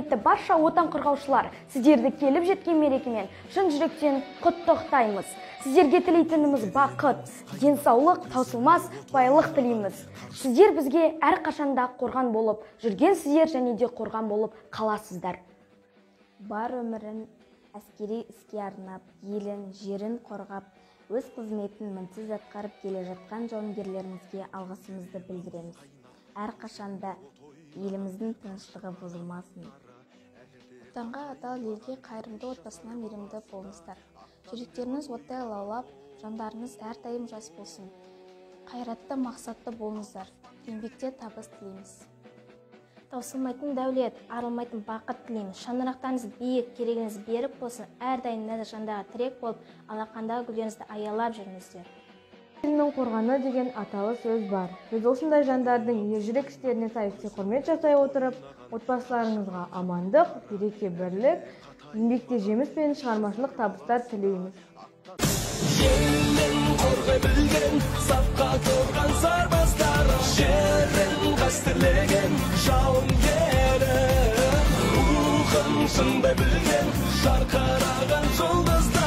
құрметті барша отан қорғаушылар, сіздерді келіп жеткен мерекемен шын жүректен құттықтаймыз. Сіздерге тілейтініміз бақыт, денсаулық, таусылмас байлық тілейміз. Сіздер бізге әрқашанда қорған болып жүргенсіздер және де қорған болып қаласыздар. Бар өмірін әскери іске арнап, елін, жерін қорғап, өз қызметін мінсіз атқарып келе жатқан жауынгерлерімізге алғысымызды білдіреміз. Әрқашанда еліміздің тыныштығы бұзылмасын. Отанға адал, елге қайырымды, отбасына мейірімді болыңыздар. Жүректеріңіз оттай лаулап, жандарыңыз әрдайым жас болсын. Қайратты, мақсатты болыңыздар. Еңбекте табыс тілейміз. Таусылмайтын дәулет, арылмайтын бақыт тілейміз. Шаңырақтарыңыз биік, керегіңіз берік болсын. Әрдайым нәзік жандағы тірек болып, алақандағы гүлдеріңізді аялап жүріңіздер. Елінің қорғаны деген аталы сөз бар. Біз осындай жандардың ержүрек істеріне саяси құрмет жасай отырып, отбасыларыңызға амандық, береке, бірлік, еңбекте жеміс пен шығармашылық табыстар тілейміз. Елін қорғай білген, сапқа тұрған сарбаздар, жерін қастерлеген жауынгері, рухын шыңдай білген, жарқыраған жұлдыздар.